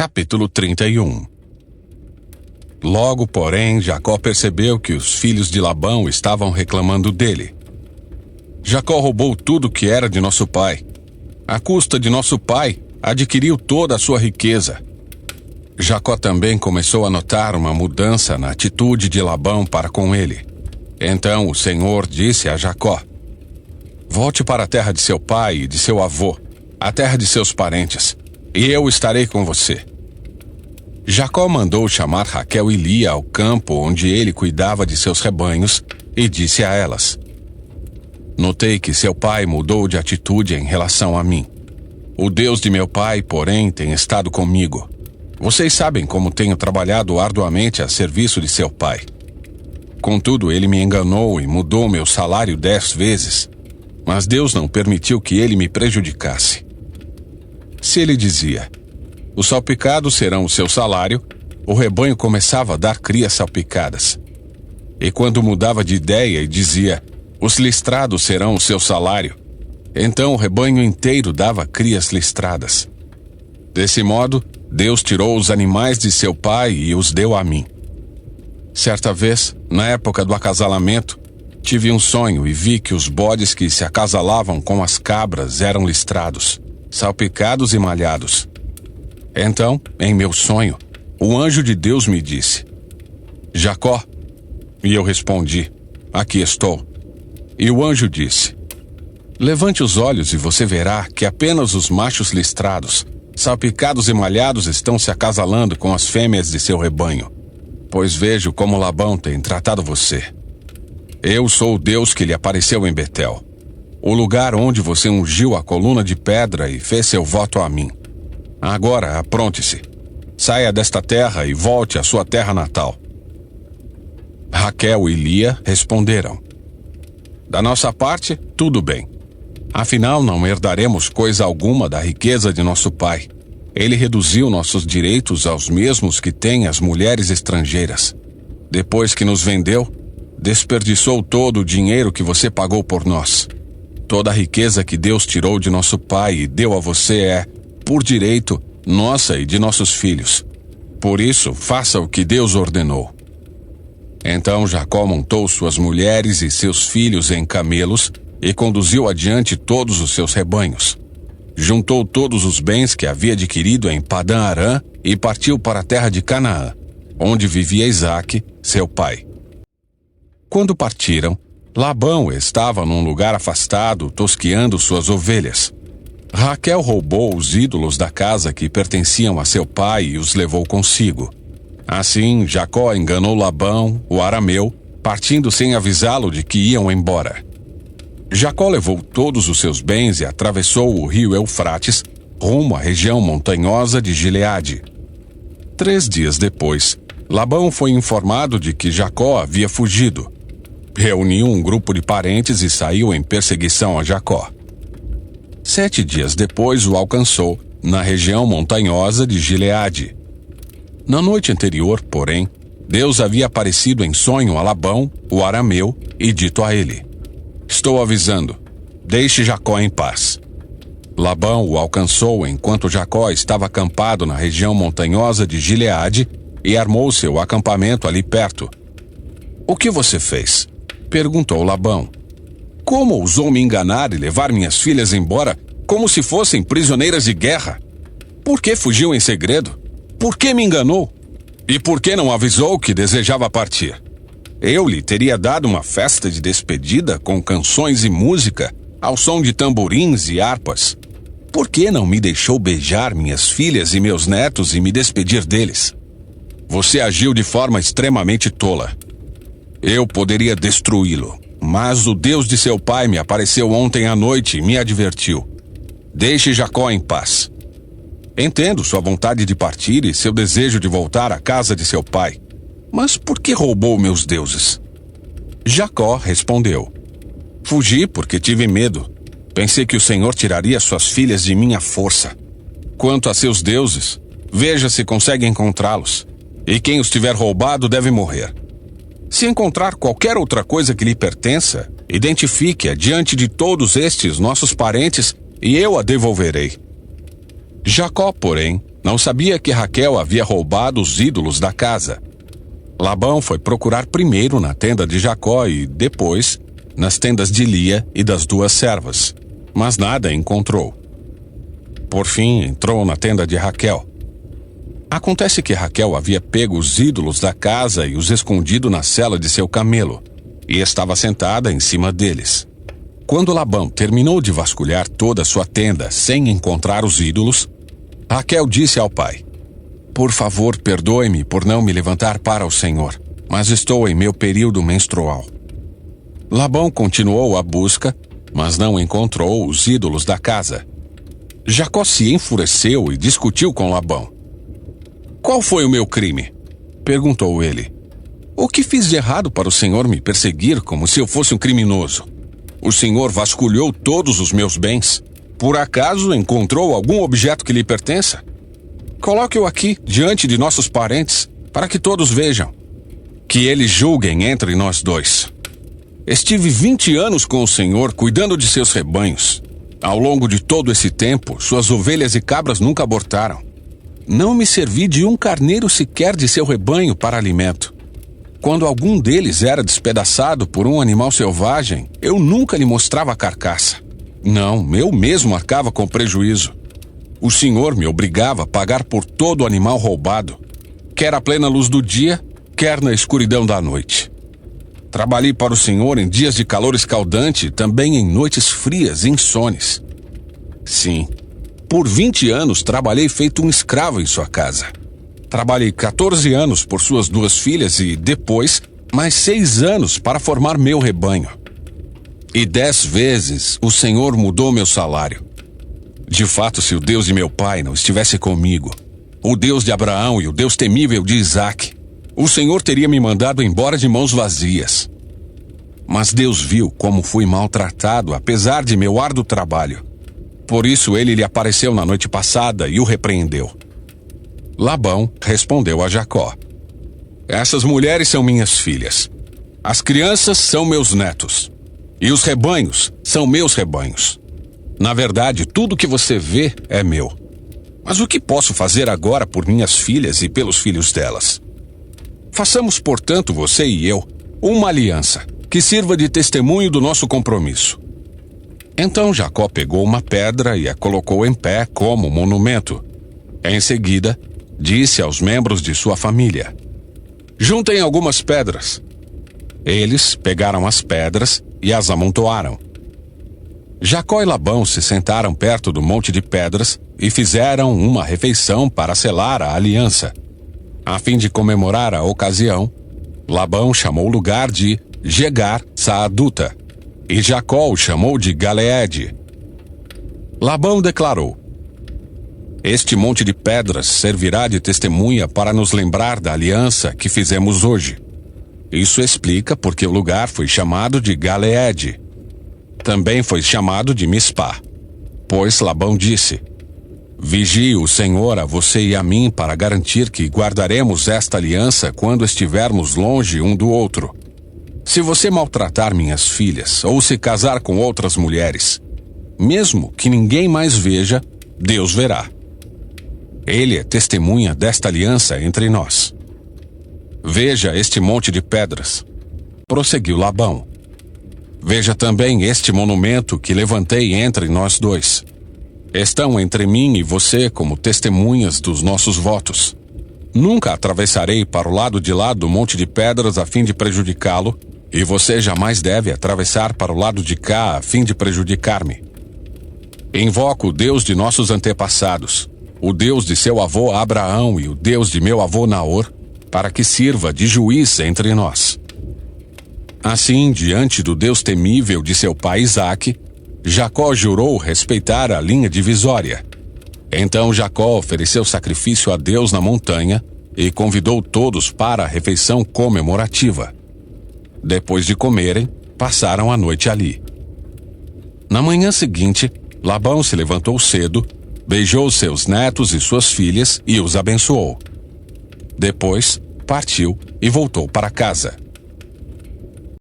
Capítulo 31. Logo, porém, Jacó percebeu que os filhos de Labão estavam reclamando dele. Jacó roubou tudo que era de nosso pai. À custa de nosso pai, adquiriu toda a sua riqueza. Jacó também começou a notar uma mudança na atitude de Labão para com ele. Então o Senhor disse a Jacó: volte para a terra de seu pai e de seu avô, a terra de seus parentes, e eu estarei com você. Jacó mandou chamar Raquel e Lia ao campo onde ele cuidava de seus rebanhos e disse a elas: notei que seu pai mudou de atitude em relação a mim. O Deus de meu pai, porém, tem estado comigo. Vocês sabem como tenho trabalhado arduamente a serviço de seu pai. Contudo, ele me enganou e mudou meu salário 10 vezes, mas Deus não permitiu que ele me prejudicasse. Se ele dizia: os salpicados serão o seu salário, o rebanho começava a dar crias salpicadas. E quando mudava de ideia e dizia: os listrados serão o seu salário, então o rebanho inteiro dava crias listradas. Desse modo, Deus tirou os animais de seu pai e os deu a mim. Certa vez, na época do acasalamento, tive um sonho e vi que os bodes que se acasalavam com as cabras eram listrados, salpicados e malhados. Então, em meu sonho, o anjo de Deus me disse: Jacó. E eu respondi: aqui estou. E o anjo disse: levante os olhos e você verá que apenas os machos listrados, salpicados e malhados estão se acasalando com as fêmeas de seu rebanho, pois vejo como Labão tem tratado você. Eu sou o Deus que lhe apareceu em Betel, o lugar onde você ungiu a coluna de pedra e fez seu voto a mim. Agora, apronte-se. Saia desta terra e volte à sua terra natal. Raquel e Lia responderam: da nossa parte, tudo bem. Afinal, não herdaremos coisa alguma da riqueza de nosso pai. Ele reduziu nossos direitos aos mesmos que têm as mulheres estrangeiras. Depois que nos vendeu, desperdiçou todo o dinheiro que você pagou por nós. Toda a riqueza que Deus tirou de nosso pai e deu a você é, por direito, nossa e de nossos filhos. Por isso, faça o que Deus ordenou. Então Jacó montou suas mulheres e seus filhos em camelos e conduziu adiante todos os seus rebanhos. Juntou todos os bens que havia adquirido em Padã-Arã e partiu para a terra de Canaã, onde vivia Isaque, seu pai. Quando partiram, Labão estava num lugar afastado, tosqueando suas ovelhas. Raquel roubou os ídolos da casa que pertenciam a seu pai e os levou consigo. Assim, Jacó enganou Labão, o arameu, partindo sem avisá-lo de que iam embora. Jacó levou todos os seus bens e atravessou o rio Eufrates, rumo à região montanhosa de Gileade. 3 dias depois, Labão foi informado de que Jacó havia fugido. Reuniu um grupo de parentes e saiu em perseguição a Jacó. 7 dias depois o alcançou, na região montanhosa de Gileade. Na noite anterior, porém, Deus havia aparecido em sonho a Labão, o arameu, e dito a ele: estou avisando, deixe Jacó em paz. Labão o alcançou enquanto Jacó estava acampado na região montanhosa de Gileade e armou seu acampamento ali perto. O que você fez? Perguntou Labão. Como ousou me enganar e levar minhas filhas embora como se fossem prisioneiras de guerra? Por que fugiu em segredo? Por que me enganou? E por que não avisou que desejava partir? Eu lhe teria dado uma festa de despedida com canções e música, ao som de tamborins e harpas. Por que não me deixou beijar minhas filhas e meus netos e me despedir deles? Você agiu de forma extremamente tola. Eu poderia destruí-lo, mas o Deus de seu pai me apareceu ontem à noite e me advertiu: deixe Jacó em paz. Entendo sua vontade de partir e seu desejo de voltar à casa de seu pai. Mas por que roubou meus deuses? Jacó respondeu: fugi porque tive medo. Pensei que o Senhor tiraria suas filhas de minha força. Quanto a seus deuses, veja se consegue encontrá-los. E quem os tiver roubado deve morrer. Se encontrar qualquer outra coisa que lhe pertença, identifique-a diante de todos estes nossos parentes e eu a devolverei. Jacó, porém, Não sabia que Raquel havia roubado os ídolos da casa. Labão foi procurar primeiro na tenda de Jacó e, depois, nas tendas de Lia e das duas servas, mas nada encontrou. Por fim, entrou na tenda de Raquel. Acontece que Raquel havia pego os ídolos da casa e os escondido na sela de seu camelo, e estava sentada em cima deles. Quando Labão terminou de vasculhar toda a sua tenda sem encontrar os ídolos, Raquel disse ao pai: "Por favor, perdoe-me por não me levantar para o Senhor, mas estou em meu período menstrual." Labão continuou a busca, mas não encontrou os ídolos da casa. Jacó se enfureceu e discutiu com Labão. "Qual foi o meu crime?" perguntou ele. "O que fiz de errado para o Senhor me perseguir como se eu fosse um criminoso? O Senhor vasculhou todos os meus bens. Por acaso encontrou algum objeto que lhe pertença? Coloque-o aqui, diante de nossos parentes, para que todos vejam. Que eles julguem entre nós dois. Estive 20 anos com o Senhor cuidando de seus rebanhos. Ao longo de todo esse tempo, suas ovelhas e cabras nunca abortaram. Não me servi de um carneiro sequer de seu rebanho para alimento. Quando algum deles era despedaçado por um animal selvagem, eu nunca lhe mostrava a carcaça. Não, eu mesmo arcava com prejuízo. O Senhor me obrigava a pagar por todo animal roubado, quer à plena luz do dia, quer na escuridão da noite. Trabalhei para o Senhor em dias de calor escaldante e também em noites frias e insones. Sim, por 20 anos trabalhei feito um escravo em sua casa. Trabalhei 14 anos por suas duas filhas e, depois, mais 6 anos para formar meu rebanho. E 10 vezes o Senhor mudou meu salário. De fato, se o Deus de meu pai não estivesse comigo, o Deus de Abraão e o Deus temível de Isaque, o Senhor teria me mandado embora de mãos vazias. Mas Deus viu como fui maltratado, apesar de meu árduo trabalho. Por isso ele lhe apareceu na noite passada e o repreendeu. Labão respondeu a Jacó: "Essas mulheres são minhas filhas. As crianças são meus netos. E os rebanhos são meus rebanhos. Na verdade, tudo que você vê é meu. Mas o que posso fazer agora por minhas filhas e pelos filhos delas? Façamos, portanto, você e eu, uma aliança, que sirva de testemunho do nosso compromisso." Então Jacó pegou uma pedra e a colocou em pé como monumento. Em seguida, disse aos membros de sua família: "Juntem algumas pedras." Eles pegaram as pedras e as amontoaram. Jacó e Labão se sentaram perto do monte de pedras e fizeram uma refeição para selar a aliança. A fim de comemorar a ocasião, Labão chamou o lugar de Jegar Saaduta, e Jacó o chamou de Galeede. Labão declarou: "Este monte de pedras servirá de testemunha para nos lembrar da aliança que fizemos hoje." Isso explica porque o lugar foi chamado de Galeede. Também foi chamado de Mispá, pois Labão disse: "Vigie o Senhor a você e a mim para garantir que guardaremos esta aliança quando estivermos longe um do outro. Se você maltratar minhas filhas ou se casar com outras mulheres, mesmo que ninguém mais veja, Deus verá. Ele é testemunha desta aliança entre nós. Veja este monte de pedras," prosseguiu Labão. "Veja também este monumento que levantei entre nós dois. Estão entre mim e você como testemunhas dos nossos votos. Nunca atravessarei para o lado de lá do monte de pedras a fim de prejudicá-lo, e você jamais deve atravessar para o lado de cá a fim de prejudicar-me. Invoco o Deus de nossos antepassados, o Deus de seu avô Abraão e o Deus de meu avô Naor, para que sirva de juiz entre nós." Assim, diante do Deus temível de seu pai Isaque, Jacó jurou respeitar a linha divisória. Então Jacó ofereceu sacrifício a Deus na montanha e convidou todos para a refeição comemorativa. Depois de comerem, passaram a noite ali. Na manhã seguinte, Labão se levantou cedo, beijou seus netos e suas filhas e os abençoou. Depois, partiu e voltou para casa.